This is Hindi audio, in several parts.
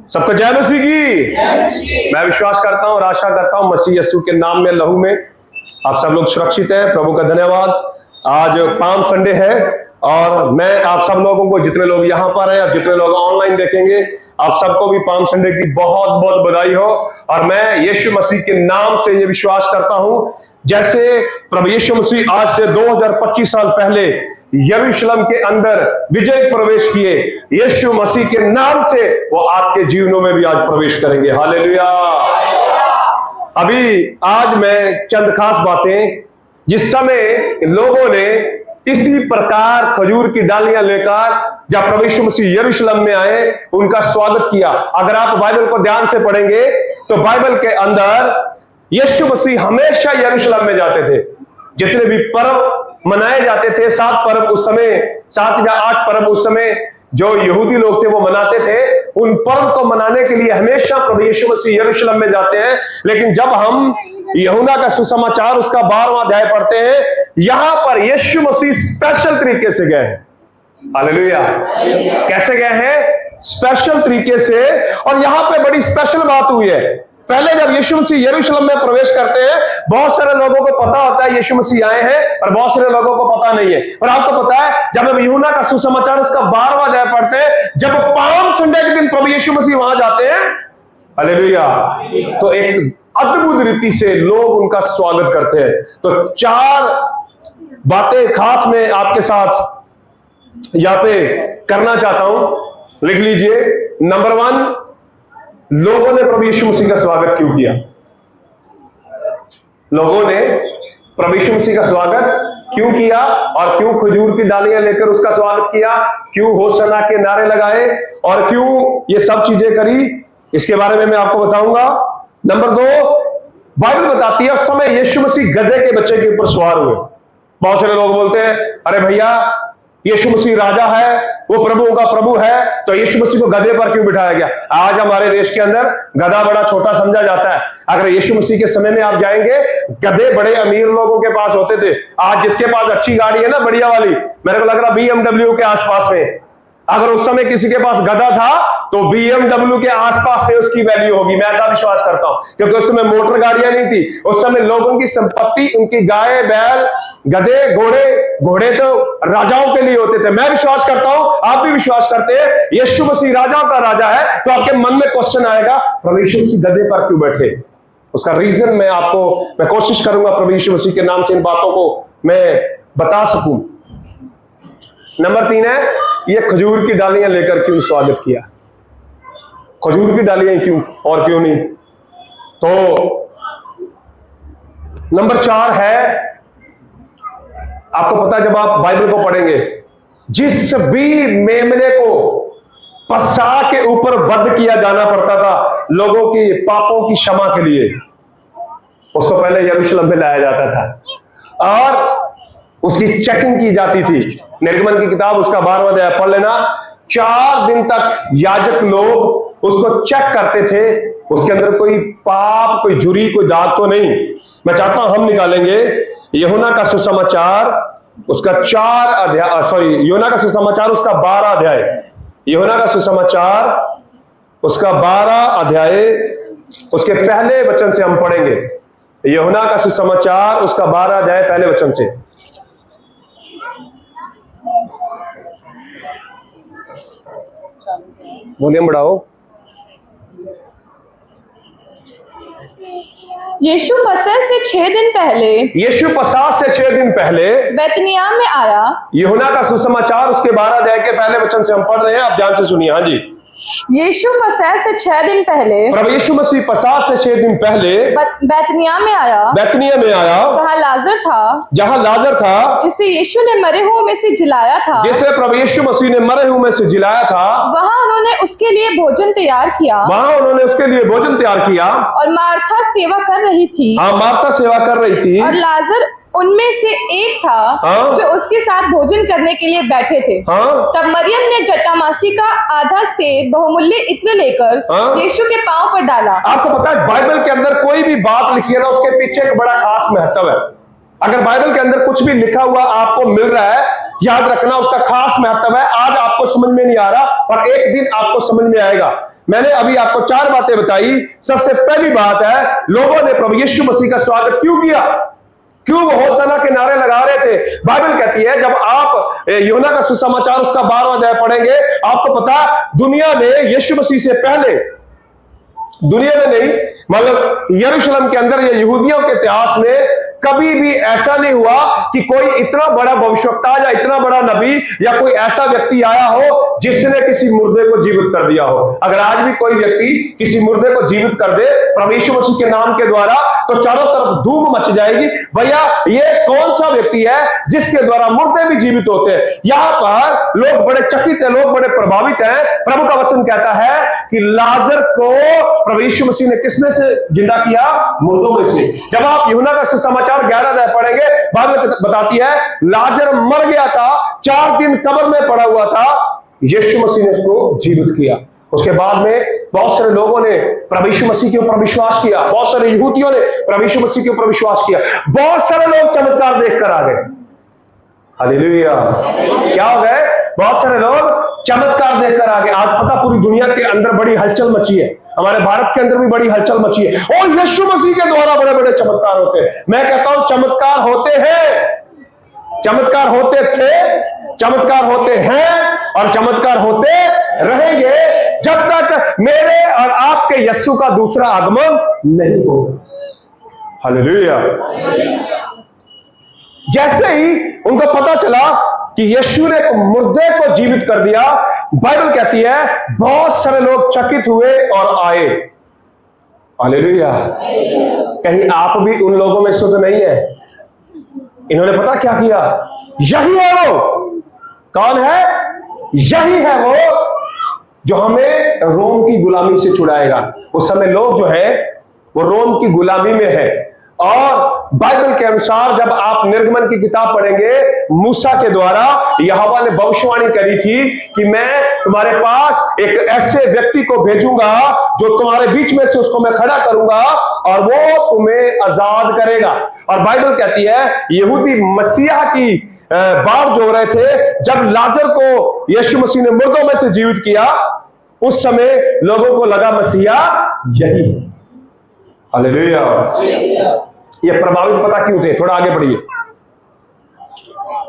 सबको जय मसीह की। मैं विश्वास करता हूं और आशा करता हूं मसीह यीशु के नाम में लहू में आप सब लोग सुरक्षित हैं। प्रभु का धन्यवाद। आज पाम संडे है और मैं आप सब लोगों को, जितने लोग यहाँ पर हैं और जितने लोग ऑनलाइन देखेंगे, आप सबको भी पाम संडे की बहुत बहुत बधाई हो। और मैं यीशु मसीह के नाम से ये विश्वास करता हूं, जैसे प्रभु यीशु मसीह आज से 2025 साल पहले यरूशलेम के अंदर विजय प्रवेश किए, यीशु मसीह के नाम से वो आपके जीवनों में भी आज प्रवेश करेंगे। हालेलुया। अभी आज मैं चंद खास बातें, जिस समय लोगों ने इसी प्रकार खजूर की डालियां लेकर जब प्रभु यीशु मसीह यरूशलेम में आए, उनका स्वागत किया। अगर आप बाइबल को ध्यान से पढ़ेंगे तो बाइबल के अंदर यीशु मसीह हमेशा यरूशलेम में जाते थे। जितने भी पर्व मनाए जाते थे, 7 पर्व उस समय, 7 या 8 पर्व उस समय जो यहूदी लोग थे वो मनाते थे, उन पर्व को मनाने के लिए हमेशा प्रभु यीशु मसीह यरूशलेम में जाते हैं। लेकिन जब हम यूहन्ना का सुसमाचार उसका 12वां अध्याय पढ़ते हैं, यहां पर यीशु मसीह स्पेशल तरीके से गए हैं। हालेलुया। कैसे गए हैं? स्पेशल तरीके से। और यहां पे बड़ी स्पेशल बात हुई है। पहले जब यीशु मसीह यरूशलेम में प्रवेश करते हैं, बहुत सारे लोगों को पता होता है यीशु मसीह आए हैं और बहुत सारे लोगों को पता नहीं है। और आपको पता है, जब हम यूहन्ना का सुसमाचार उसका 12वां अध्याय पढ़ते हैं, जब पाम संडे के दिन प्रभु यीशु मसीह वहां जाते हैं, हालेलुया, तो एक अद्भुत रीति से लोग उनका स्वागत करते हैं। तो 4 बातें खास मैं आपके साथ यहां पे करना चाहता हूं, लिख लीजिए। नंबर 1, लोगों ने प्रभु यीशु मसीह का स्वागत क्यों किया? लोगों ने प्रभु यीशु मसीह का स्वागत क्यों किया और क्यों खजूर की डालियां लेकर उसका स्वागत किया, क्यों होशाना के नारे लगाए और क्यों ये सब चीजें करी, इसके बारे में मैं आपको बताऊंगा। नंबर 2, बाइबल बताती है उस समय यीशु मसीह गधे के बच्चे के ऊपर सवार हुए। बहुत सारे लोग बोलते हैं, अरे भैया यीशु मसीह राजा है, वो प्रभुओं का प्रभु है, तो यीशु मसीह को गधे पर क्यों बिठाया गया? आज हमारे देश के अंदर गधा बड़ा छोटा समझा जाता है। अगर यीशु मसीह के समय में आप जाएंगे, गधे बड़े अमीर लोगों के पास होते थे। आज जिसके पास अच्छी गाड़ी है ना, बढ़िया वाली, मेरे को लग रहा BMW के आसपास में, अगर उस समय किसी के पास गधा था तो BMW के आसपास में उसकी वैल्यू होगी। मैं ऐसा विश्वास करता हूं, क्योंकि उस समय मोटर गाड़ियां नहीं थी। उस समय लोगों की संपत्ति, उनकी गाय, बैल, गधे, घोड़े तो राजाओं के लिए होते थे। मैं विश्वास करता हूं, आप भी विश्वास करते हैं, यीशु मसीह राजाओं का राजा है। तो आपके मन में क्वेश्चन आएगा, प्रभु यीशु मसीह गधे पर क्यों बैठे? उसका रीजन मैं कोशिश करूंगा प्रभु यीशु मसीह के नाम से इन बातों को मैं बता सकूं। नंबर 3 है, ये खजूर की डालियां लेकर क्यों स्वागत किया? खजूर की डालियां क्यों और क्यों नहीं? तो नंबर 4 है, आपको पता है जब आप बाइबल को पढ़ेंगे, जिस भी मेमने को पस्सा के ऊपर वध किया जाना पड़ता था लोगों की पापों की क्षमा के लिए, उसको पहले यरूशलेम में लाया जाता था और उसकी चेकिंग की जाती थी। निर्गमन की किताब उसका 12वां अध्याय पढ़ लेना। 4 दिन तक याजक लोग उसको चेक करते थे, उसके अंदर कोई पाप, कोई झुर्री, कोई दाग तो नहीं। मैं चाहता हूं हम निकालेंगे यूहन्ना का सुसमाचार उसका 4 अध्याय, यूहन्ना का सुसमाचार उसका 12 अध्याय, यूहन्ना का सुसमाचार उसका 12 अध्याय, उसके पहले वचन से हम पढ़ेंगे। यूहन्ना का सुसमाचार उसका 12 अध्याय पहले वचन से। वॉल्यूम बढ़ाओ। यीशु फसह से 6 दिन पहले बैतनिय्याह में आया। यूहन्ना का सुसमाचार उसके 12 अध्याय के पहले वचन से हम पढ़ रहे हैं, आप ध्यान से सुनिए। हाँ जी। यीशु फसह से 6 दिन पहले, प्रभु यीशु मसीह फसह से 6 दिन पहले बैतनिय्याह में आया, जहां लाजर था, जिसे यीशु ने मरे हुओं में से जिलाया था, जिसे प्रभु यीशु मसीह ने मरे हुओं में से जिलाया था, वहां उन्होंने उसके लिए भोजन तैयार किया और मार्था सेवा कर रही थी। हाँ, मार्था सेवा कर रही थी और लाजर उनमें से एक था जो उसके साथ भोजन करने के लिए बैठे थे। तब मरियम ने जटामासी का आधा सेर बहुमूल्य इत्र लेकर यीशु के पांव पर डाला। आपको पता है बाइबल के अंदर कोई भी बात लिखी है ना, उसके पीछे एक बड़ा खास महत्व है। अगर बाइबल के अंदर कुछ भी लिखा हुआ आपको मिल रहा है, याद रखना उसका खास महत्व है। आज आपको समझ में नहीं आ रहा और एक दिन आपको समझ में आएगा। मैंने अभी आपको 4 बातें बताई। सबसे पहली बात है, लोगों ने प्रभु यीशु मसीह का स्वागत क्यों किया? क्यों वो होशाना के नारे लगा रहे थे? बाइबल कहती है, जब आप यूहन्ना का सुसमाचार उसका 12वां अध्याय पढ़ेंगे, आपको पता दुनिया में यीशु मसीह से पहले, दुनिया में नहीं मतलब यरूशलेम के अंदर या यहूदियों के इतिहास में कभी भी ऐसा नहीं हुआ कि कोई इतना बड़ा भविष्यवक्ता या इतना बड़ा नबी या कोई ऐसा व्यक्ति आया हो जिसने किसी मुर्दे को जीवित कर दिया हो। अगर आज भी कोई व्यक्ति किसी मुर्दे को जीवित कर दे प्रभु यीशु मसीह के नाम के द्वारा, तो चारों तरफ धूम मच जाएगी। भैया ये कौन सा व्यक्ति है जिसके द्वारा मुर्दे भी जीवित होते हैं? यहां पर लोग बड़े चकित है, लोग बड़े प्रभावित हैं। प्रभु का वचन कहता है कि लाजर को प्रभु यीशु मसीह ने किसमें से जिंदा किया? मुर्दों में से। जब आप यूहन्ना का सुसमाचार 11 अध्याय पढ़ेंगे, बाइबल बताती है लाजर मर गया था, 4 दिन कब्र में पड़ा हुआ था, यीशु मसीह ने उसको जीवित किया। उसके बाद में बहुत सारे लोगों ने प्रभु यीशु मसीह के ऊपर विश्वास किया, बहुत सारे यहूदियों ने प्रभु यीशु मसीह के ऊपर विश्वास किया, बहुत सारे लोग चमत्कार देखकर आ गए। हालेलुया। क्या हो गए? बहुत सारे लोग चमत्कार देखकर आ गए। आज पता पूरी दुनिया के अंदर बड़ी हलचल मची है, हमारे भारत के अंदर भी बड़ी हलचल मची है और यीशु मसीह के द्वारा बड़े बड़े चमत्कार होते हैं। मैं कहता हूं चमत्कार होते हैं, चमत्कार होते थे, चमत्कार होते हैं और चमत्कार होते रहेंगे जब तक मेरे और आपके यीशु का दूसरा आगमन नहीं होगा। हालेलुया। जैसे ही उनको पता चला कि यीशु ने मुर्दे को जीवित कर दिया, बाइबल कहती है बहुत सारे लोग चकित हुए और आए। हालेलुया। कहीं आप भी उन लोगों में से तो नहीं है? इन्होंने पता क्या किया? यही है वो। कौन है? यही है वो जो हमें रोम की गुलामी से छुड़ाएगा। उस समय लोग जो है वो रोम की गुलामी में है और बाइबल के अनुसार जब आप निर्गमन की किताब पढ़ेंगे, मूसा के द्वारा यहोवा ने भविष्यवाणी करी थी कि मैं तुम्हारे पास एक ऐसे व्यक्ति को भेजूंगा जो तुम्हारे बीच में से उसको मैं खड़ा करूंगा और वो तुम्हें आजाद करेगा। और बाइबल कहती है यहूदी मसीहा की बात जो हो रहे थे, जब लाजर को यीशु मसीह ने मुर्दों में से जीवित किया, उस समय लोगों को लगा मसीहा यही है। हालेलुया। ये प्रभावित पता क्यों थे? थोड़ा आगे पढ़िए।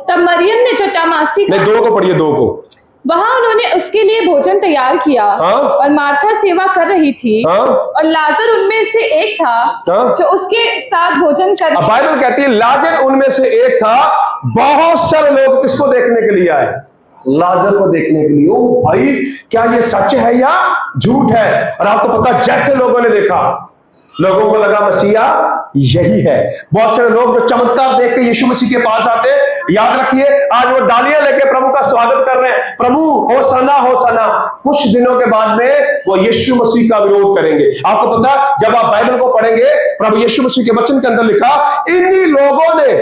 तब मरियम ने जटामासी नहीं, 2 को पढ़िए, 2 को। वहां उन्होंने उसके लिए भोजन तैयार किया। और मार्था सेवा कर रही थी। और लाजर उनमें से एक था जो उसके साथ भोजन कर। बाइबल कहती है लाजर उनमें से एक था। बहुत सारे लोग किसको देखने के लिए आए? लाजर को देखने के लिए। ओ भाई, क्या ये सच है या झूठ है? और आपको पता, जैसे लोगों ने देखा, लोगों को लगा मसीहा यही है। बहुत सारे लोग जो चमत्कार देख के यीशु मसीह के पास आते, याद रखिए आज वो डालियां लेके प्रभु का स्वागत कर रहे हैं, प्रभु होशाना होशाना। कुछ दिनों के बाद में वो यीशु मसीह का विरोध करेंगे। आपको पता, जब आप बाइबल को पढ़ेंगे, प्रभु यीशु मसीह के वचन के अंदर लिखा, इन्हीं लोगों ने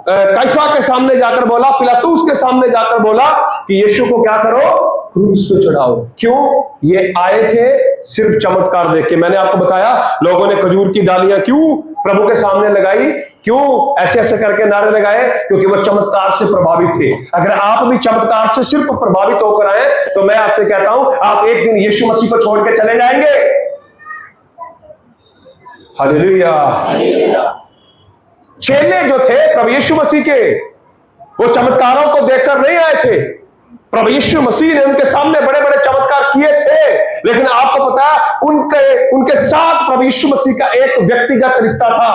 कैफा के सामने जाकर बोला, पिलातुस के सामने जाकर बोला कि यीशु को क्या करो? क्रूस पे चढ़ाओ। क्यों? ये आए थे सिर्फ चमत्कार देख के। मैंने आपको बताया लोगों ने खजूर की डालियां क्यों प्रभु के सामने लगाई, क्यों ऐसे ऐसे करके नारे लगाए? क्योंकि वो चमत्कार से प्रभावित थे। अगर आप भी चमत्कार से सिर्फ प्रभावित होकर आए, तो मैं आपसे कहता हूं आप एक दिन यीशु मसीह को छोड़ के चले जाएंगे। हालेलुया। चेले जो थे प्रभु यीशु मसीह के, वो चमत्कारों को देखकर नहीं आए थे। प्रभु यीशु मसीह ने उनके सामने बड़े बड़े चमत्कार किए थे, लेकिन आपको पता उनके साथ प्रभु यीशु मसीह का एक व्यक्तिगत रिश्ता था।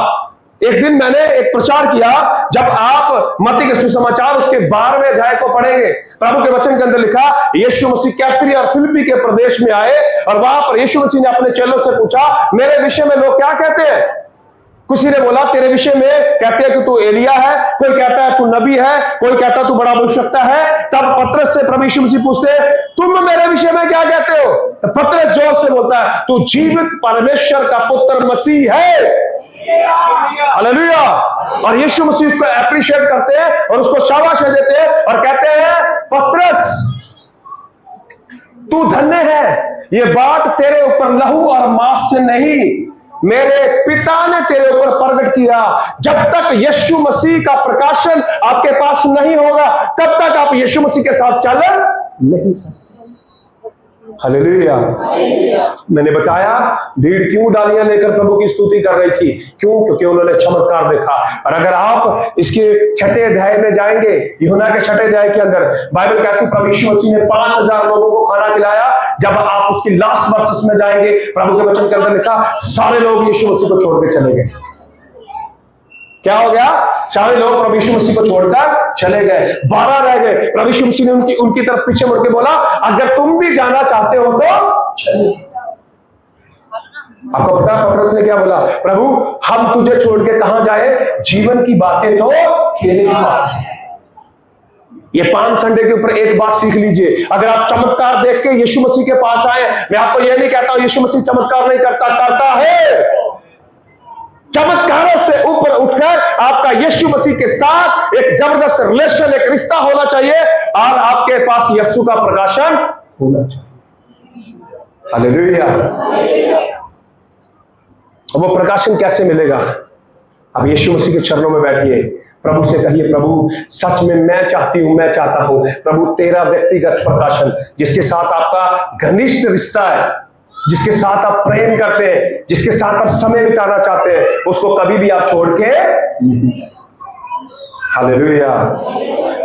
एक दिन मैंने एक प्रचार किया, जब आप मत्ती के सुसमाचार उसके 12वें अध्याय को पढ़ेंगे, प्रभु के वचन के अंदर लिखा यीशु मसीह कैसरिया और फिलिप्पी के प्रदेश में आए और वहां पर यीशु मसीह ने अपने चेलों से पूछा, मेरे विषय में लोग क्या कहते हैं? किसी ने बोला तेरे विषय में कहते हैं कि तू एलिया है, कोई कहता है तू नबी है, कोई कहता है तू बड़ा भविष्यवक्ता है। तब पतरस से प्रभु यीशु मसीह पूछते हैं, तुम मेरे विषय में क्या कहते हो? तो पतरस जोर से बोलता है, तू जीवित परमेश्वर का पुत्र मसीह है। हालेलुया। और यीशु मसीह उसको एप्रिशिएट करते हैं और उसको शाबाशी देते हैं और कहते हैं, पतरस तू धन्य है, ये बात तेरे ऊपर लहू और मांस से नहीं, मेरे पिता ने तेरे ऊपर प्रकट किया। जब तक यीशु मसीह का प्रकाशन आपके पास नहीं होगा, तब तक आप यीशु मसीह के साथ चल नहीं सकते। हालेलुया। मैंने बताया भीड़ क्यों डालियां लेकर प्रभु की स्तुति कर रही थी, क्यों? क्योंकि उन्होंने चमत्कार देखा। और अगर आप इसके 6ठे अध्याय में जाएंगे, यूहन्ना के 6ठे अध्याय के अंदर बाइबल कहती है प्रभु यीशु मसीह ने 5000 लोगों को खाना खिलाया। जब आप उसकी लास्ट वर्सेस में जाएंगे, प्रभु के वचन के अंदर लिखा सारे लोग यीशु मसीह को छोड़ के चले गए। क्या हो गया? सारे लोग प्रभु यीशु मसीह को छोड़कर चले गए, 12 रह गए। प्रभु यीशु मसीह ने उनकी तरफ पीछे मुड़ के बोला, अगर तुम भी जाना चाहते हो तो चलिए। आपको पता है पतरस ने क्या बोला? प्रभु हम तुझे छोड़ के कहां जाए? जीवन की बातें तो तेरे पास है। ये 5 संडे के ऊपर एक बात सीख लीजिए, अगर आप चमत्कार देख के यीशु मसीह के पास आए, मैं आपको यह नहीं कहता हूं यीशु मसीह चमत्कार नहीं करता, करता है। चमत्कारों से ऊपर उठकर आपका यीशु मसीह के साथ एक जबरदस्त रिलेशन, एक रिश्ता होना चाहिए और आपके पास यीशु का प्रकाशन होना चाहिए। हालेलुया। वो प्रकाशन कैसे मिलेगा? अब यीशु मसीह के चरणों में बैठिए, प्रभु से कहिए, प्रभु सच में मैं चाहता हूं प्रभु तेरा व्यक्तिगत प्रकाशन, जिसके साथ आपका घनिष्ठ रिश्ता है, जिसके साथ आप प्रेम करते हैं, जिसके साथ आप समय बिताना चाहते हैं, उसको कभी भी आप छोड़ के हालेलुया।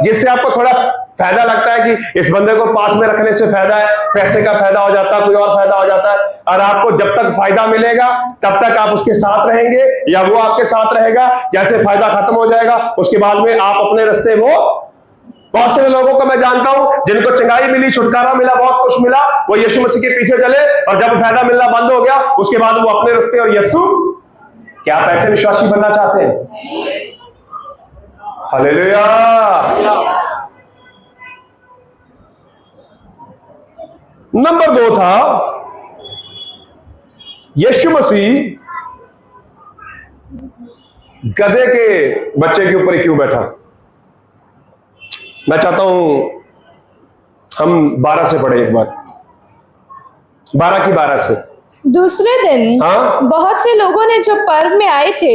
जिससे आपको थोड़ा फायदा लगता है कि इस बंदे को पास में रखने से फायदा है, पैसे का फायदा हो जाता है, कोई और फायदा हो जाता है, और आपको जब तक फायदा मिलेगा तब तक आप उसके साथ रहेंगे या वो आपके साथ रहेगा। जैसे फायदा खत्म हो जाएगा उसके बाद में आप अपने रास्ते। वो बहुत सारे लोगों को मैं जानता हूं जिनको चंगाई मिली, छुटकारा मिला, बहुत कुछ मिला, वो यीशु मसीह के पीछे चले और जब फायदा मिलना बंद हो गया उसके बाद वो अपने रास्ते। और यीशु, क्या आप ऐसे विश्वासी बनना चाहते हैं? हालेलुया। नंबर 2 था यीशु मसीह गधे के बच्चे के ऊपर क्यों बैठा? मैं चाहता हूं हम 12 से पढ़े एक बार, 12 की 12 से। दूसरे दिन बहुत से लोगों ने जो पर्व में आए थे,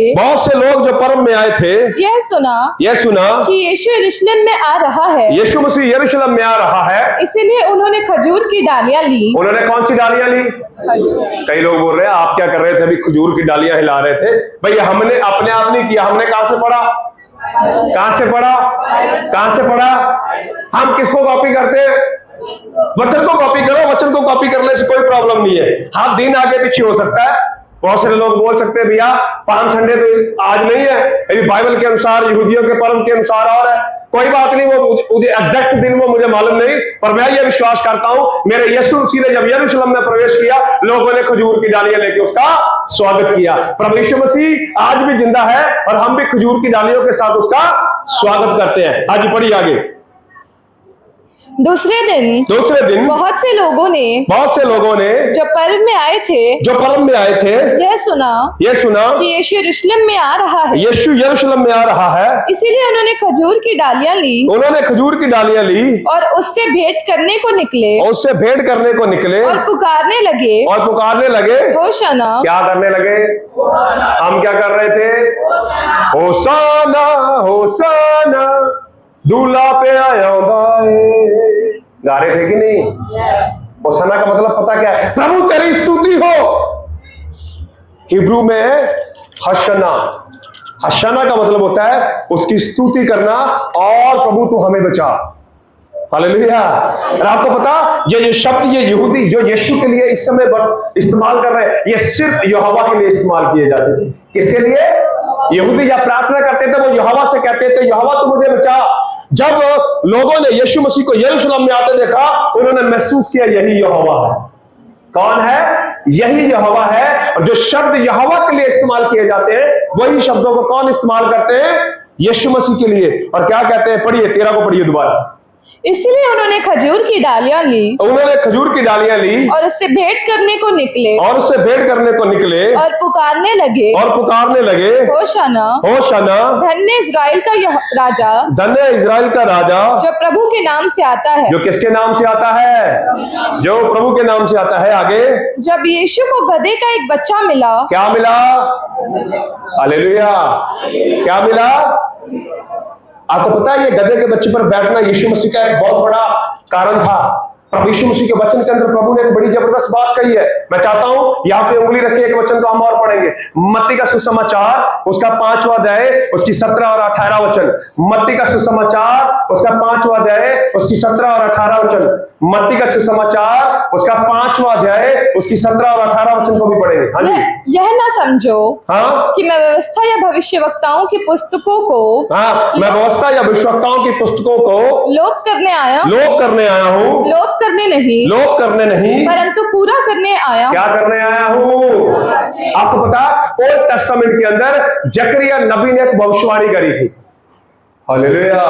यह सुना कि यीशु यरूशलेम में आ रहा है, यीशु मसीह यरूशलेम में आ रहा है, इसीलिए उन्होंने खजूर की डालियां ली। उन्होंने कौन सी डालियां ली? कई लोग बोल रहे हैं आप क्या कर रहे थे अभी? खजूर की डालियां हिला रहे थे। भैया हमने अपने आप नहीं किया, हमने कहां से पढ़ा? कहां से पढ़ा? हम किसको कॉपी करते हैं? वचन को कॉपी करो। वचन को कॉपी करने से कोई प्रॉब्लम नहीं है। हाँ, दिन आगे पीछे हो सकता है। बहुत सारे लोग बोल सकते हैं भैया 5 संडे तो आज नहीं है, अभी बाइबल के अनुसार, यहूदियों के पर्व के अनुसार और है। कोई बात नहीं, वो मुझे एग्जैक्ट दिन वो मुझे मालूम नहीं, पर मैं ये विश्वास करता हूं मेरे यीशु मसीह ने जब यरूशलेम में प्रवेश किया, लोगों ने खजूर की डालियां लेके उसका स्वागत किया। प्रभु यीशु मसीह आज भी जिंदा है और हम भी खजूर की डालियों के साथ उसका स्वागत करते हैं। आज पढ़िए आगे। दूसरे दिन बहुत से लोगों ने जो पर्व में आए थे यह सुना कि यीशु यरूशलेम में आ रहा है, इसीलिए उन्होंने खजूर की डालियां ली और उससे भेंट करने को निकले और पुकारने लगे होशाना। क्या करने लगे? हम क्या कर रहे थे? होशाना होशाना दूल्हा पे आया गा रहे थे कि नहीं? होशाना का मतलब पता क्या है? प्रभु तेरी स्तुति हो। हिब्रू में हशना का मतलब होता है उसकी स्तुति करना और प्रभु तू हमें बचा। हालेलुया। और आपको पता ये शब्द ये यहूदी जो यीशु के लिए इस समय इस्तेमाल कर रहे हैं, ये सिर्फ यहोवा के लिए इस्तेमाल किए जाते थे। किसके लिए? यहूदी जब प्रार्थना करते थे वो यहोवा से कहते थे यहोवा तू मुझे बचा। जब लोगों ने यीशु मसीह को यरूशलेम में आते देखा, उन्होंने महसूस किया यही यहोवा है। कौन है? यही यहोवा है। और जो शब्द यहोवा के लिए इस्तेमाल किए जाते हैं वही शब्दों को कौन इस्तेमाल करते हैं? यीशु मसीह के लिए। और क्या कहते हैं? पढ़िए 13 को पढ़िए दोबारा। इसलिए उन्होंने खजूर की डालियां ली और उससे भेंट करने को निकले और पुकारने लगे होशाना धन्य इज़राइल का राजा जो प्रभु के नाम से आता है। जो किसके नाम से आता है? जो प्रभु के नाम से आता है। आगे। जब यीशु को गधे का एक बच्चा मिला। क्या मिला? हालेलुया। क्या मिला? आपको पता है ये गधे के बच्चे पर बैठना यीशु मसीह का एक बहुत बड़ा कारण था। प्रभु यीशु मसीह के वचन के अंदर प्रभु ने एक बड़ी जबरदस्त बात कही है। मैं चाहता हूं यहाँ पे उंगली रखे एक वचन को हम और पढ़ेंगे। मत्ती का सुसमाचार उसका 5वां अध्याय उसकी 17 और 18 वचन। मत्ती का सुसमाचार उसका 5वां अध्याय उसकी 17 और 18 वचन। मत्ती का सुसमाचार उसका 5वां अध्याय उसकी 17 और 18 वचन को भी पढ़ेंगे। हाँ जी। यह ना समझो हाँ कि मैं व्यवस्था या भविष्यवक्ताओं की पुस्तकों को मैं व्यवस्था या भविष्यवक्ताओं की पुस्तकों को लोप करने आया हूँ। लोप करने नहीं परंतु पूरा करने आया। क्या करने आया हूँ? आपको पता ओल्ड टेस्टामेंट के अंदर जकरिया नबी ने एक भविष्यवाणी करी थी। हालेलुया।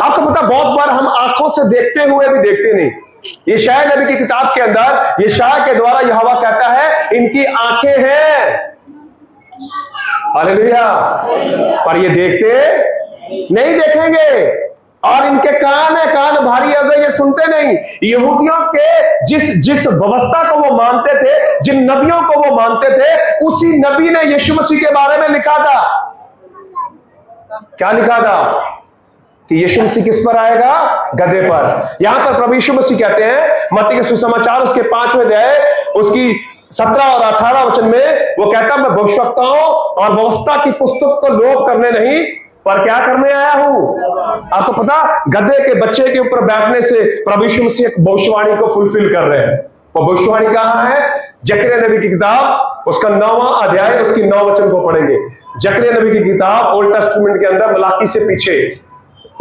आपको पता बहुत बार हम आंखों से देखते हुए भी देखते नहीं। यशायाह नबी की किताब के अंदर यशायाह के द्वारा यहोवा कहता है इनकी आंखें हैं, हालेलुया, पर ये देखते नहीं देखेंगे, और इनके कान है, कान भारी हो गए, ये सुनते नहीं। यहूदियों के जिस व्यवस्था को वो मानते थे, जिन नबियों को वो मानते थे, उसी नबी ने यीशु मसीह के बारे में लिखा था। क्या लिखा था? कि यीशु मसीह किस पर आएगा? गधे पर। यहां पर प्रभु यीशु मसीह कहते हैं मत्ती के सुसमाचार उसके 5वें अध्याय उसकी 17 और 18 वचन में वो कहता मैं भविष्यवक्ताओं और व्यवस्था की पुस्तक को लोप करने नहीं पर क्या करने आया हूं। आपको पता गधे के बच्चे के ऊपर बैठने से प्रभु यीशु मसीह एक भविष्यवाणी को फुलफिल कर रहे हैं। वो भविष्यवाणी कहां है? जकरिया नबी की किताब उसका 9वां अध्याय उसकी 9 वचन को पढ़ेंगे। जकरिया नबी की किताब ओल्ड टेस्टामेंट के अंदर मलाकी से पीछे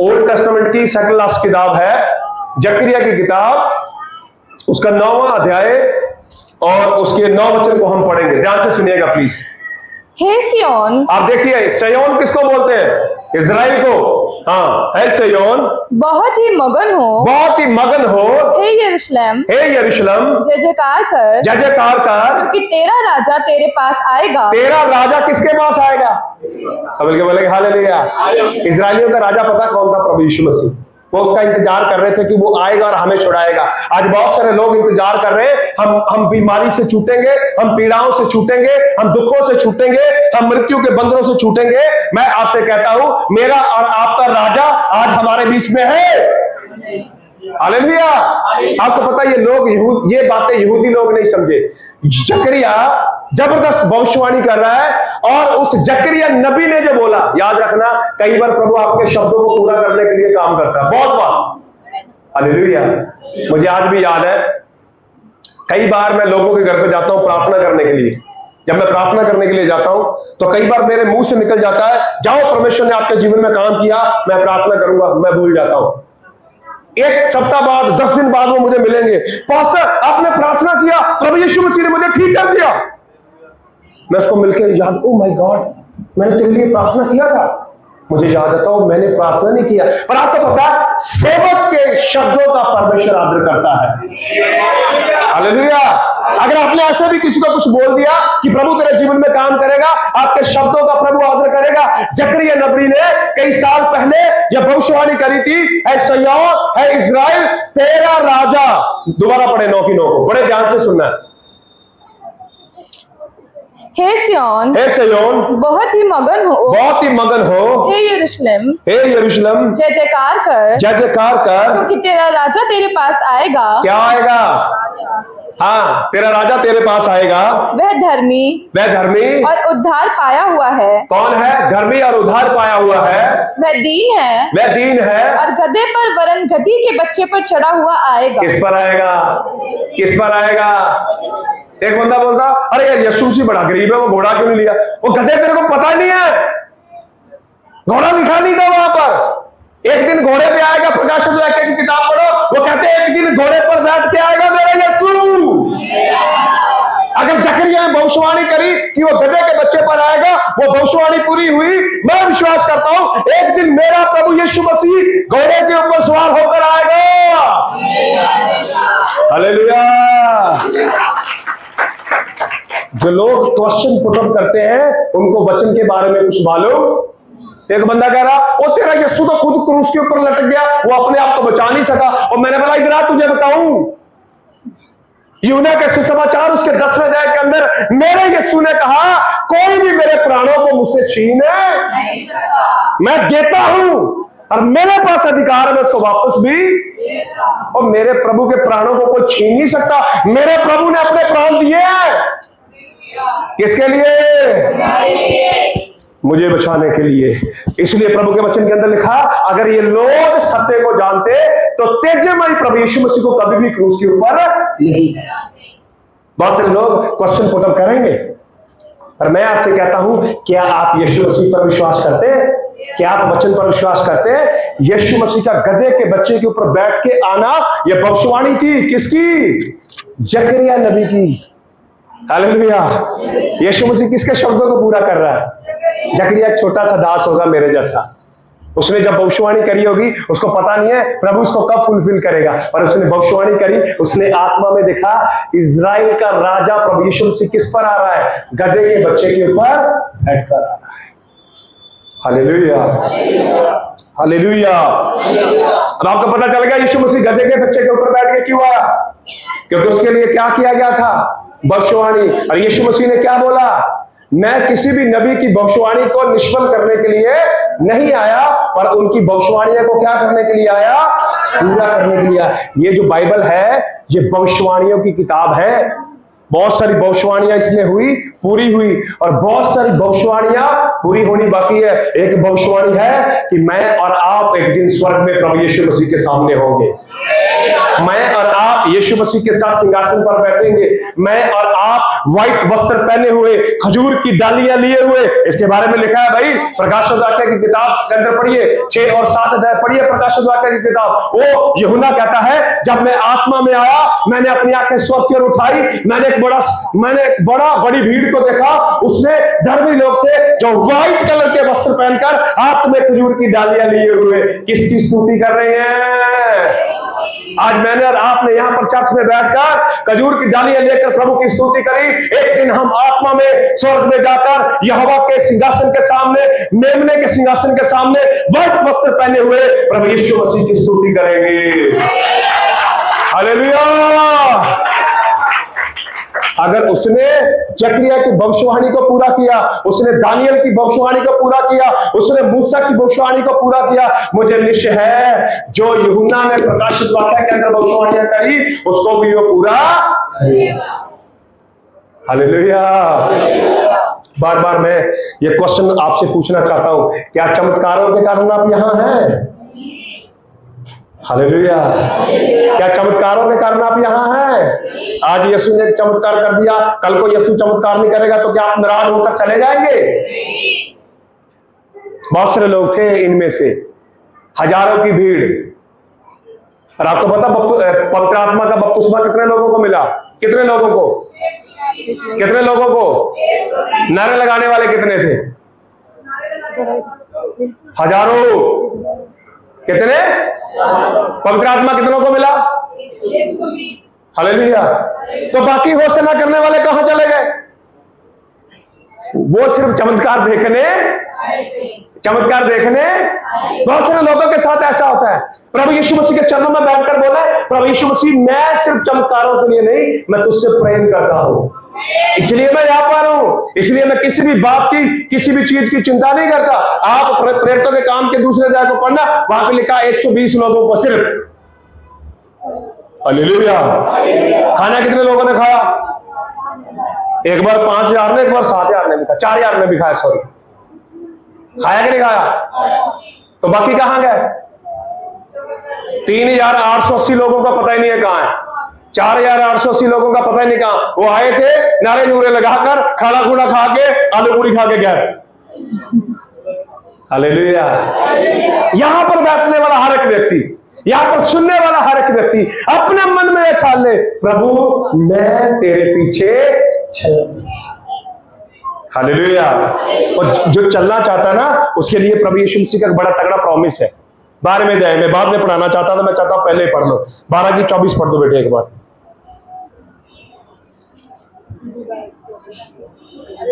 ओल्ड टेस्टामेंट की सेकंड लास्ट किताब है। जकरिया की किताब उसका 9वां अध्याय और उसके 9 वचन को हम पढ़ेंगे। ध्यान से सुनिएगा प्लीज। हे सिय्योन, आप देखिए सिय्योन किसको बोलते हैं? इजराइल को। हाँ, है सिय्योन बहुत ही मगन हो। हे यरूशलेम, जय जयकार कर, क्योंकि तेरा राजा तेरे पास आएगा। तेरा राजा किसके पास आएगा? सब मिलके बोलेंगे हालेलुया। इजराइलियों का राजा पता कौन था? प्रभु यीशु मसीह। वो उसका इंतजार कर रहे थे कि वो आएगा और हमें छुड़ाएगा। आज बहुत सारे लोग इंतजार कर रहे हैं, हम बीमारी से छूटेंगे, हम पीड़ाओं से छूटेंगे, हम दुखों से छूटेंगे, हम मृत्यु के बंधनों से छूटेंगे। मैं आपसे कहता हूं मेरा और आपका राजा आज हमारे बीच में है। हालेलुया। आपको पता ये बातें यहूदी लोग नहीं समझे। जकरिया जबरदस्त भविष्यवाणी कर रहा है और उस जकरिया नबी ने जो बोला, याद रखना कई बार प्रभु आपके शब्दों को पूरा करने के लिए काम करता है, बहुत बार। हालेलुया। मुझे आज भी याद है कई बार मैं लोगों के घर पे जाता हूं प्रार्थना करने के लिए। जब मैं प्रार्थना करने के लिए जाता हूं तो कई बार मेरे मुंह से निकल जाता है जाओ परमेश्वर ने आपके जीवन में काम किया, मैं प्रार्थना करूंगा, मैं भूल जाता हूं। 1 सप्ताह बाद 10 दिन बाद वो मुझे मिलेंगे, पास्टर आपने प्रार्थना किया, प्रभु यीशु मसीह ने मुझे ठीक कर दिया। मैं उसको मिलकर याद, ओ माय गॉड, मैंने तेरे लिए प्रार्थना किया था। मुझे याद आता हूं मैंने प्रार्थना नहीं किया। पर आपको पता सेवक के शब्दों का परमेश्वर आदर करता है। हालेलुया। अगर आपने ऐसे भी किसी को कुछ बोल दिया कि प्रभु तेरे जीवन में काम करेगा, आपके शब्दों का प्रभु आदर करेगा। जकरिया नबी ने कई साल पहले जब भविष्यवाणी करी थी, है सिय्योन, है इजराइल, तेरा राजा। दोबारा पढ़े 9 की 9 को, बड़े ध्यान से सुनना है। हे सिय्योन, बहुत ही मगन हो। हे यरूशलेम, जय जयकार कर, क्योंकि तेरा राजा तेरे पास आएगा। क्या आएगा? हाँ, तेरा राजा तेरे पास आएगा। वह धर्मी और उद्धार पाया हुआ है। कौन है? धर्मी और उद्धार पाया हुआ है। वह दीन है और गधे पर वरन गधी के बच्चे पर चढ़ा हुआ आएगा। किस पर आएगा? एक बंदा बोलता अरे यार यीशु मसीह बड़ा गरीब है, वो घोड़ा क्यों नहीं लिया? वो गधे तेरे को पता नहीं है, घोड़ा लिखा नहीं था वहां पर। एक दिन घोड़े पे आएगा, प्रकाशित वाक्य की किताब पढ़ो, वो कहते हैं एक दिन घोड़े पर बैठ के आएगा मेरा यीशु। अगर जकरिया ने भविष्यवाणी करी कि वो गधे के बच्चे पर आएगा, वो भविष्यवाणी पूरी हुई। मैं विश्वास करता हूं एक दिन मेरा प्रभु यीशु मसीह घोड़े के ऊपर सवार होकर आएगा। हालेलुया। जो लोग क्वेश्चन पुट अप करते हैं उनको वचन के बारे में कुछ मालूम। एक बंदा कह रहा ओ तेरा यीशु तो खुद क्रूस के ऊपर लटक गया, वो अपने आप को बचा नहीं सका। और मैंने बोला इधर आ तुझे बताऊं, यूहन्ना के सुसमाचार उसके 10वें अध्याय के अंदर मेरे यीशु ने कहा कोई भी मेरे प्राणों को मुझसे छीने मैं देता हूं। और मेरे पास अधिकार है, मैं उसको वापस भी, और मेरे प्रभु के प्राणों को कोई छीन नहीं सकता। मेरे प्रभु ने अपने प्राण दिए हैं, किसके लिए? मुझे बचाने के लिए। इसलिए प्रभु के वचन के अंदर लिखा, अगर ये लोग सत्य को जानते तो तेजमय प्रभु यीशु मसीह को कभी भी क्रूस के ऊपर नहीं। बहुत सारे लोग क्वेश्चन पुट अप करेंगे, पर मैं आपसे कहता हूं, क्या आप यीशु मसीह पर विश्वास करते हैं? क्या आप वचन पर विश्वास करते हैं? यीशु मसीह का गधे के बच्चे के ऊपर बैठ के आना, यह भविष्यवाणी थी किसकी? जकरिया नबी की। हालेलुया। यीशु मसीह किसके शब्दों को पूरा कर रहा है? जकरिया एक छोटा सा दास होगा मेरे जैसा, उसने जब भविष्यवाणी करी होगी, उसको पता नहीं है प्रभु उसको कब फुलफिल करेगा, पर उसने भविष्यवाणी करी, उसने आत्मा में देखा इजराइल का राजा प्रभु यीशु मसीह किस पर आ रहा है? गधे के बच्चे के ऊपर बैठकर आ रहा है। Hallelujah, hallelujah. अब आपको पता चल गया यीशु मसीह गधे के बच्चे के ऊपर बैठ के क्यों आया? क्योंकि उसके लिए क्या किया गया था? भविष्यवाणी। और यीशु मसीह ने क्या बोला? मैं किसी भी नबी की भविष्यवाणी को निष्फल करने के लिए नहीं आया, पर उनकी भविष्यवाणियों को क्या करने के लिए आया? पूरा करने के लिए आया। ये जो बाइबल है, ये भविष्यवाणियों की किताब है। बहुत सारी भविष्यवाणियां इसमें हुई, पूरी हुई, और बहुत सारी भविष्यवाणियां पूरी होनी बाकी है। एक भविष्यवाणी है कि मैं और आप एक दिन स्वर्ग में प्रभु यीशु मसीह के सामने होंगे। मैं और आप यीशु मसीह के साथ सिंहासन पर बैठेंगे। मैं और आप व्हाइट वस्त्र पहने हुए, खजूर की डालियां लिए हुए। इसके बारे में लिखा है भाई, प्रकाशित वाक्य की किताब के अंदर पढ़िए, 6 और 7 अध्याय पढ़िए प्रकाशित वाक्य की किताब। वो यूहन्ना कहता है, जब मैं आत्मा में आया, मैंने अपनी आंखें स्वर्ग की ओर उठाई, मैंने एक बड़ी भीड़ को देखा। उसमें धर्मी लोग थे जो व्हाइट कलर के वस्त्र पहनकर हाथ में खजूर की डालियां लिए हुए किसकी स्तुति कर रहे हैं? आज मैंने और आपने यहां पर चर्च में बैठकर खजूर की डालियां लेकर प्रभु की स्तुति करी। एक दिन हम आत्मा में स्वर्ग में जाकर यहोवा के सिंहासन के सामने, मेमने के सिंहासन के सामने व्हाइट वस्त्र पहने हुए प्रभु यीशु मसीह की स्तुति करेंगे। हालेलुया। अगर उसने जकरिया की भविष्यवाणी को पूरा किया, उसने दानियल की भविष्यवाणी को पूरा किया, उसने मूसा की भविष्यवाणी को पूरा किया, मुझे निश्चय है जो यूहन्ना ने प्रकाशित वाक्य के अंदर भविष्यवाणियां करी, उसको भी वो पूरा करेगा। हालेलुया। बार बार मैं ये क्वेश्चन आपसे पूछना चाहता हूं, क्या चमत्कारों के कारण आप यहां हैं? हालेलुया। क्या चमत्कारों के कारण आप यहां हैं? आज यीशु ने चमत्कार कर दिया, कल को यीशु चमत्कार नहीं करेगा तो क्या आप नाराज होकर चले जाएंगे? बहुत सारे लोग थे, इनमें से हजारों की भीड़। और आपको पता पवित्र आत्मा का बपतिस्मा कितने लोगों को मिला? कितने लोगों को? कितने लोगों को? नारे लगाने वाले कितने थे? हजारों। कितने? पवित्र आत्मा कितनों को मिला? हालेलुया। तो बाकी होशना करने वाले कहां चले गए? वो सिर्फ चमत्कार देखने। बहुत सारे लोगों के साथ ऐसा होता है। प्रभु यीशु मसीह के चरणों में बैठकर बोले, प्रभु यीशु मसीह, मैं सिर्फ चमत्कारों के लिए नहीं, मैं तुझसे प्रेम करता हूं, इसलिए मैं यहाँ पर हूं, इसलिए मैं किसी भी बात की, किसी भी चीज की चिंता नहीं करता। आप प्रेरितों के काम के दूसरे अध्याय को पढ़ना, वहां पे लिखा 120 लोगों को सिर्फ। हालेलुया। खाना कितने लोगों ने खाया? एक बार 5000 ने, एक बार 7000 ने भी खाया, 4000 ने भी खाया, सॉरी। खाया कि नहीं खाया? तो बाकी कहां गए? 3880 लोगों का पता ही नहीं है कहां है। 4880 लोगों का पता ही नहीं कहां। वो आए थे, नारे नूरे लगाकर, खाना खुना खा के, आलू पूरी खा के गए। हालेलुया। यहां पर बैठने वाला हर एक व्यक्ति, यहां पर सुनने वाला हर एक व्यक्ति अपने मन में यह ख्याल ले, प्रभु मैं तेरे पीछे चल। हालेलुया। और जो चलना चाहता है ना, उसके लिए प्रभु यीशु मसीह का बड़ा तगड़ा प्रॉमिस है। 12वें अध्याय में, बाद में पढ़ाना चाहता था, मैं चाहता हूं पहले ही पढ़ लो। 12 की 24 पढ़ दो बेटे एक बार।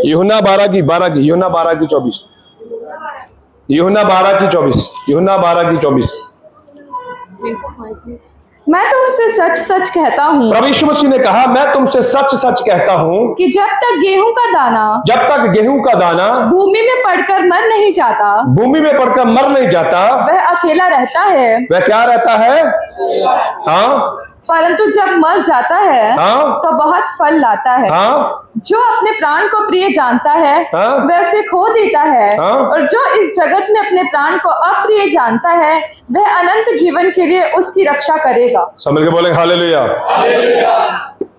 यूहन्ना 12 की 24। यूहन्ना 12 की 24। यूहन्ना 12 की 24। मैं तुमसे सच सच कहता हूँ, प्रभु यीशु मसीह ने कहा मैं तुमसे सच सच कहता हूँ कि जब तक गेहूं का दाना भूमि में पड़कर मर नहीं जाता, वह अकेला रहता है। वह क्या रहता है? हाँ, परंतु जब मर जाता है तो बहुत फल लाता है। जो अपने प्राण को प्रिय जानता है वह उसे खो देता है, और जो इस जगत में अपने प्राण को अप्रिय जानता है वह अनंत जीवन के लिए उसकी रक्षा करेगा। सब मिलकर बोलेंगे हालेलुया।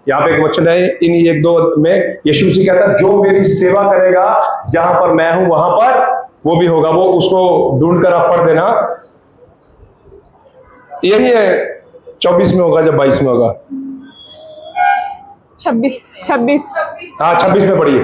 यहाँ पे एक वचन है इन 1-2 में, यीशु मसीह कहता है जो मेरी सेवा करेगा, जहां पर मैं हूं वहां पर वो भी होगा। वो उसको ढूंढ कर आप पढ़ देना। यही है 24 में होगा, जब 22 में होगा। 26 हाँ 26 में पढ़िए।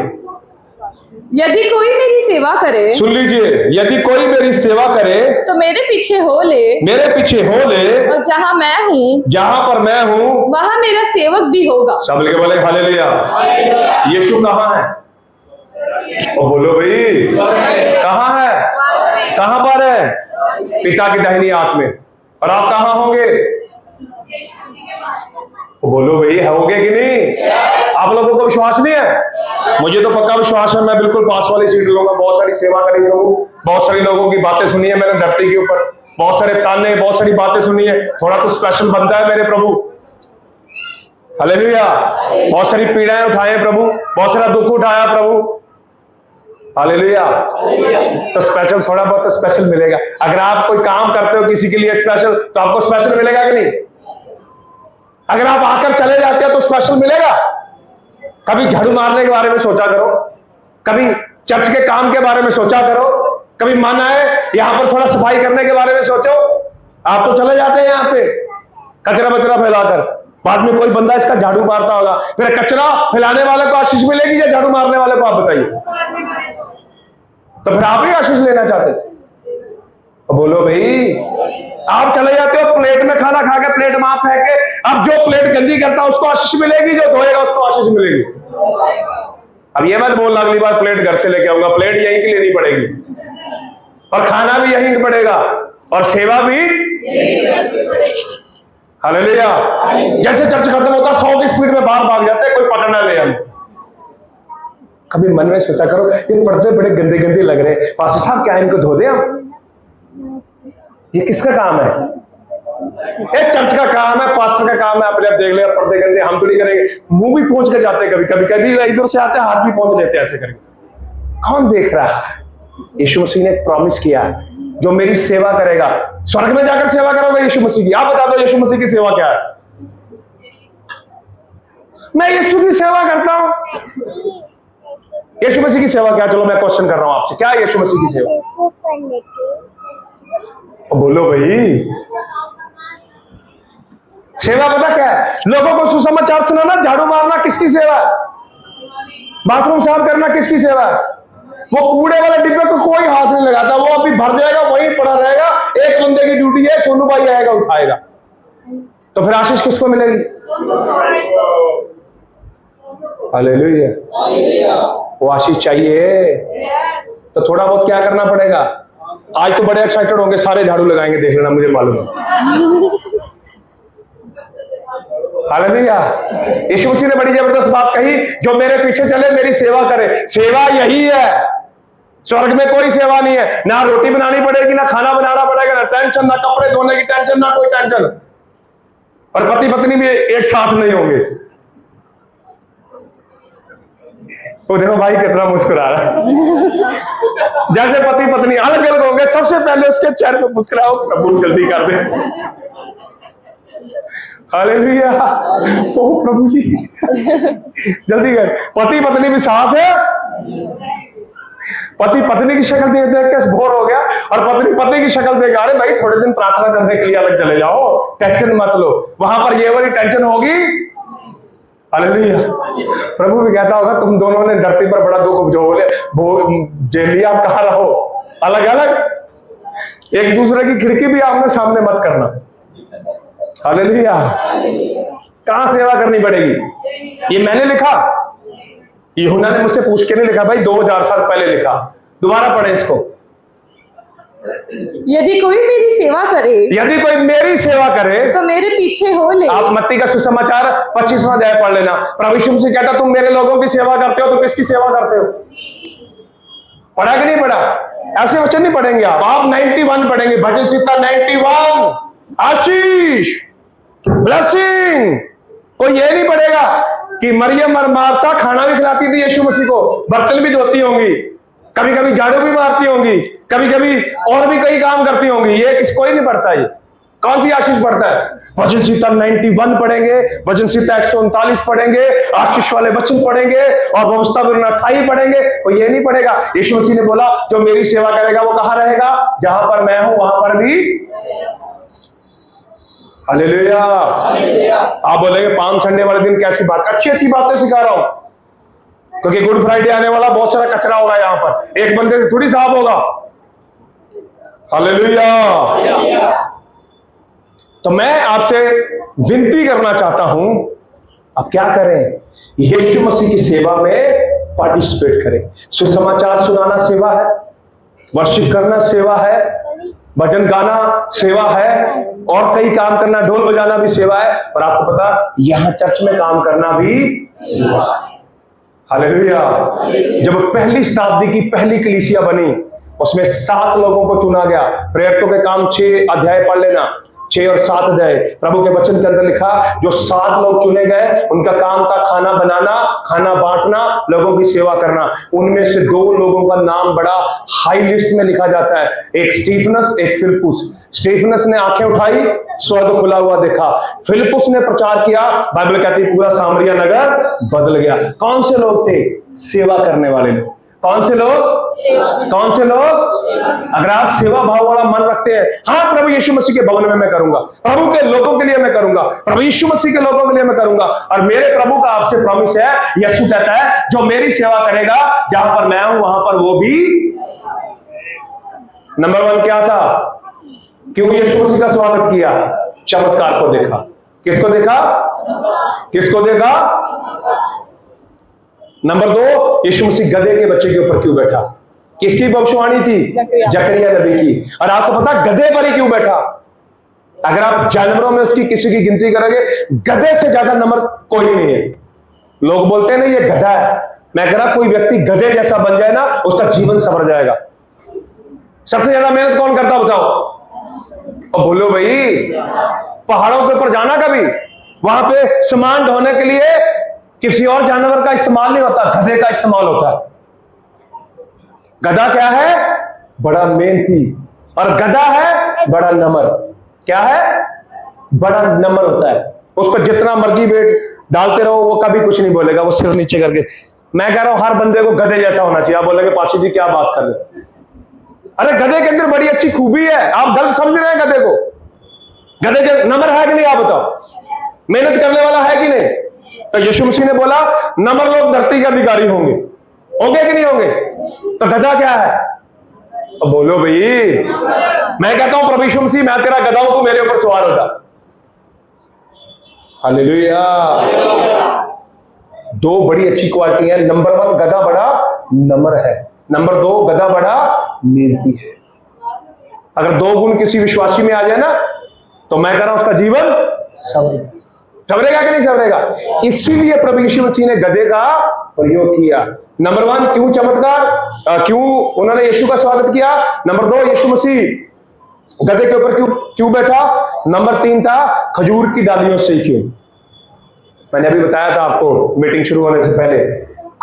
यदि कोई मेरी सेवा करे, सुन लीजिए, यदि कोई मेरी सेवा करे तो मेरे पीछे हो ले, और जहाँ मैं हूँ, जहां पर मैं हूँ वहाँ मेरा सेवक भी होगा। सब मिलके बोले हालेलुया। यीशु कहाँ है? और बोलो भाई कहाँ है? कहाँ पर है? पिता की दाहिनी हाथ में। और आप कहाँ होंगे? बोलो भाई होगे कि नहीं? आप लोगों को विश्वास नहीं है? मुझे तो पक्का विश्वास है। मैं बिल्कुल पास वाली सीट लूंगा। बहुत सारी सेवा करी लोगों, बहुत सारी लोगों की बातें सुनी है मैंने धरती के ऊपर, बहुत सारे ताने, बहुत सारी बातें सुनी है। थोड़ा तो स्पेशल बनता है मेरे प्रभु। हालेलुया। बहुत सारी पीड़ाएं उठाए प्रभु, बहुत सारा दुख उठाया प्रभु। हालेलुया। तो स्पेशल, थोड़ा बहुत तो स्पेशल मिलेगा। अगर आप कोई काम करते हो किसी के लिए स्पेशल, तो आपको स्पेशल मिलेगा कि नहीं? अगर आप आकर चले जाते हो तो स्पेशल मिलेगा? कभी झाड़ू मारने के बारे में सोचा करो, कभी चर्च के काम के बारे में सोचा करो, कभी मन आए यहां पर थोड़ा सफाई करने के बारे में सोचो। आप तो चले जाते हैं यहाँ पे कचरा बचरा फैलाकर, बाद में कोई बंदा इसका झाड़ू मारता होगा, फिर कचरा फैलाने वाले को आशीष मिलेगी या झाड़ू मारने वाले को? आप बताइए। तो फिर आप ही आशीष लेना चाहते? तो बोलो भाई। आप चले जाते हो प्लेट में खाना खा के, प्लेट वहां फेंक के, अब जो प्लेट गंदी करता है उसको आशीष मिलेगी, जो धोएगा उसको आशीष मिलेगी। अब ये मत बोलना अगली बार प्लेट घर से लेके आऊंगा। प्लेट यहीं की लेनी पड़ेगी, और खाना भी यहीं का पड़ेगा, और सेवा भी। हालेलुया। जैसे चर्च खत्म होता 100 की स्पीड में बाहर भाग जाते हैं, कोई पकड़ ना ले हम। कभी मन में सोचा करो ये पर्दे बड़े गंदे गंदे लग रहे हैं, पास्टर साहब क्या इनको धो दे हम? ये किसका काम है? एक चर्च का काम है, पास्टर का काम है। अपने आप देख ले, पर्दे गंदे हम तो नहीं करेंगे। मुंह भी पहुंच के जाते हैं, कभी इधर से आते हाथ भी पहुंच लेते हैं ऐसे करके। कौन देख रहा है? यीशु मसीह ने प्रॉमिस किया, जो मेरी सेवा करेगा, स्वर्ग में जाकर सेवा करोगे यीशु मसीह की। आप बता दो यीशु मसीह की सेवा क्या है? मैं यीशु की सेवा करता हूं। यीशु मसीह की सेवा क्या? चलो मैं क्वेश्चन कर रहा हूं आपसे, क्या है यीशु मसीह की सेवा? बोलो भाई। सेवा पता क्या है? लोगों को सुसमाचार सुनाना, झाड़ू मारना किसकी सेवा है? बाथरूम साफ करना किसकी सेवा है? वो कूड़े वाले डिब्बे को कोई हाथ नहीं लगाता, वो अभी भर जाएगा, वहीं पड़ा रहेगा। एक बंदे की ड्यूटी है, सोनू भाई आएगा उठाएगा। तो फिर आशीष किसको मिलेगी? हालेलुया। वो आशीष चाहिए तो थोड़ा बहुत क्या करना पड़ेगा? आज तो बड़े एक्साइटेड होंगे, सारे झाड़ू लगाएंगे, देख लेना, मुझे मालूम है। हालेलुया। यीशु मसीह ने बड़ी जबरदस्त बात कही, जो मेरे पीछे चले मेरी सेवा करे। सेवा यही है। स्वर्ग में कोई सेवा नहीं है, ना रोटी बनानी पड़ेगी, ना खाना बनाना पड़ेगा, ना टेंशन, ना कपड़े धोने की टेंशन, ना कोई टेंशन। और पति पत्नी भी एक साथ नहीं होंगे। वो देखो भाई कितना मुस्कुरा रहा है। जैसे पति पत्नी अलग अलग होंगे, सबसे पहले उसके चेहरे पे मुस्कुराओ, प्रभु जल्दी कर दे। हालेलुया। ओ प्रभु जी जल्दी कर। पति पत्नी भी साथ है। पति पत्नी की शक्ल देख देख के बोर हो गया, और पत्नी पति की शक्ल देख, अरे भाई थोड़े दिन प्रार्थना करने के लिए अलग चले जाओ, टेंशन मत लो, वहां पर ये वाली टेंशन होगी। हालेलुया। प्रभु भी कहता होगा तुम दोनों ने धरती पर बड़ा दुख झेल लिया, आप कहां रहो अलग अलग। एक दूसरे की खिड़की भी आमने सामने मत करना। हालेलुया। कहां सेवा करनी पड़ेगी? ये मैंने लिखा, यूहन्ना ने मुझसे पूछ के नहीं लिखा भाई, 2000 साल पहले लिखा। दोबारा पढ़े इसको। यदि कोई मेरी सेवा करे, यदि कोई मेरी सेवा करे तो मेरे पीछे हो ले। आप मत्ती का सुसमाचार 25वां अध्याय पढ़ लेना। प्रभु यीशु मसीह कहता तुम मेरे लोगों की सेवा करते हो तो किसकी सेवा करते हो? पढ़ा कि नहीं पढ़ा? ऐसे वचन नहीं पढ़ेंगे आप 91 पढ़ेंगे, भजन संहिता 91, आशीष, ब्लेसिंग। कोई ये नहीं पढ़ेगा कि मरियम और मार्था खाना भी खिलाती थी यीशु मसीह को, बर्तन भी धोती होंगी, कभी कभी झाड़ू भी मारती होंगी, कभी कभी और भी कई काम करती होंगी। ये कोई नहीं पढ़ता। ये कौन सी आशीष पढ़ता है? भजन संहिता 91 पढ़ेंगे, भजन संहिता 139 पढ़ेंगे, आशीष वाले वचन पढ़ेंगे और व्यवस्था 28 पढ़ेंगे। कोई ये नहीं पढ़ेगा। यीशु मसीह ने बोला जो मेरी सेवा करेगा वो कहां रहेगा? जहां पर मैं हूं वहां पर भी। हालेलुया। आप बोलेंगे पाम संडे वाले दिन कैसी बात, अच्छी अच्छी बातें सिखा रहा हूं, क्योंकि गुड फ्राइडे आने वाला, बहुत सारा कचरा होगा यहां पर, एक बंदे से थोड़ी साफ होगा। हालेलुया। तो मैं आपसे विनती करना चाहता हूं, आप क्या करें? यीशु मसीह की सेवा में पार्टिसिपेट करें। सुसमाचार सुनाना सेवा है, वर्शिप करना सेवा है, भजन गाना सेवा है, और कई काम करना, ढोल बजाना भी सेवा है। और आपको पता यहां चर्च में काम करना भी सेवा है। हालेलुया। जब पहली शताब्दी की पहली कलीसिया बनी, उसमें 7 लोगों को चुना गया। प्रेरितों के काम 6 अध्याय पढ़ लेना, 6 और 7 अध्याय प्रभु के वचन के अंदर लिखा। जो 7 लोग चुने गए, उनका काम था खाना बनाना, खाना बांटना, लोगों की सेवा करना। उनमें से 2 लोगों का नाम बड़ा हाई लिस्ट में लिखा जाता है, एक स्टीफनस, एक फिलिपुस। स्टीफनस ने आंखें उठाई, स्वर्ग खुला हुआ देखा। फिलिपुस ने प्रचार किया, बाइबल कहती है पूरा सामरिया नगर बदल गया। कौन से लोग थे? सेवा करने वाले लोग। कौन से लोग? कौन से लोग? अगर आप सेवा भाव वाला मन रखते हैं, हाँ प्रभु यीशु मसीह के भवन में मैं करूंगा, प्रभु के लोगों के लिए मैं करूंगा, प्रभु यीशु मसीह के लोगों के लिए मैं करूंगा, और मेरे प्रभु का आपसे प्रॉमिस है, यीशु कहता है जो मेरी सेवा करेगा जहां पर मैं हूं वहां पर वो भी। नंबर 1 क्या था? क्यों यीशु मसीह का स्वागत किया? चमत्कार को देखा। किसको देखा? किसको देखा? नंबर 2, यीशु मसीह गधे के बच्चे के ऊपर क्यों बैठा? किसकी भविष्यवाणी थी? जकरिया नबी की। और आपको पता गधे पर ही क्यों बैठा? अगर आप जानवरों में उसकी किसी की गिनती करोगे, गधे से ज्यादा नंबर कोई नहीं है। लोग बोलते हैं ना ये गधा है, मैं कह रहा कोई व्यक्ति गधे जैसा बन जाए ना, उसका जीवन संवर जाएगा। सबसे ज्यादा मेहनत कौन करता बताओ? और बोलो भाई, पहाड़ों के ऊपर जाना, कभी वहां पे सामान ढोने के लिए किसी और जानवर का इस्तेमाल नहीं होता, गधे का इस्तेमाल होता है। गधा क्या है? बड़ा मेहनती, और गधा है बड़ा नम्र। क्या है? बड़ा नम्र होता है। उसको जितना मर्जी वेट डालते रहो वो कभी कुछ नहीं बोलेगा, वो सिर नीचे करके। मैं कह रहा हूं हर बंदे को गधे जैसा होना चाहिए। आप बोलेंगे पाशी जी क्या बात कर रहे? अरे गधे के अंदर बड़ी अच्छी खूबी है, आप गलत समझ रहे हैं गधे को। गधे नम्र है कि नहीं? आप बताओ, मेहनत करने वाला है कि नहीं? तो यीशु मसीह ने बोला नम्र लोग धरती के अधिकारी होंगे, होंगे कि नहीं होंगे? तो गधा क्या है? तो बोलो भाई, मैं कहता हूं प्रभु यीशु मसीह मैं तेरा गधा हूं, तू मेरे ऊपर सवार हो जा। हालेलुया। 2 बड़ी अच्छी क्वालिटी है। नंबर 1, गधा बड़ा नम्र है। नंबर 2, गधा बड़ा मेहनती है। अगर 2 गुण किसी विश्वासी में आ जाए ना, तो मैं कह रहा हूं उसका जीवन संवरेगा कि नहीं संवरेगा? इसीलिए प्रभु यीशु मसीह ने गधे का प्रयोग किया। नंबर 1, क्यों चमत्कार, क्यों उन्होंने यीशु का स्वागत किया। नंबर 2, यीशु मसीह गधे के ऊपर क्यों बैठा। नंबर 3 था खजूर की डालियों से क्यों। मैंने अभी बताया था आपको मीटिंग शुरू होने से पहले,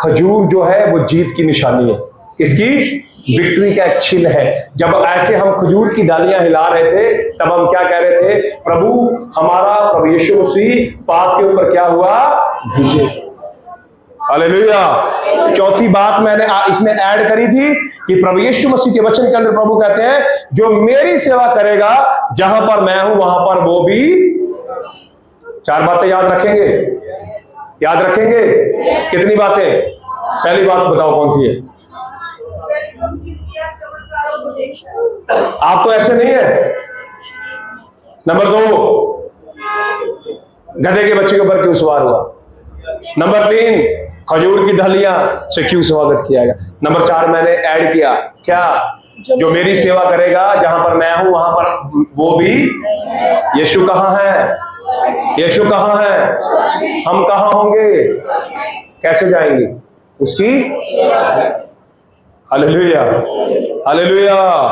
खजूर जो है वो जीत की निशानी है, इसकी विक्ट्री का एक चिन्ह है। जब ऐसे हम खजूर की डालियां हिला रहे थे, तब हम क्या कह रहे थे? प्रभु हमारा प्रभु यीशु मसीह पाप के ऊपर क्या हुआ? विजय। हालेलुया। चौथी बात मैंने इसमें ऐड करी थी कि प्रभु यीशु मसीह के वचन के अंदर प्रभु कहते हैं जो मेरी सेवा करेगा जहां पर मैं हूं वहां पर वो भी। 4 बातें याद रखेंगे? याद रखेंगे? कितनी बातें? पहली बात बताओ कौन सी है? आप तो ऐसे नहीं है। नंबर 2, गधे के बच्चे के ऊपर क्यों सवार हुआ। नंबर 3, खजूर की डालियां से क्यों स्वागत किया गया। नंबर 4 मैंने ऐड किया क्या? जो मेरी सेवा करेगा, जहां पर मैं हूं वहां पर वो भी। यीशु कहाँ है? यीशु कहाँ है? हम कहाँ होंगे? कैसे जाएंगे? उसकी। Hallelujah, hallelujah.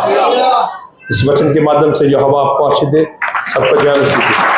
इस वचन के माध्यम से जो हवा आपको आशीष दे, सबको जय मसीह।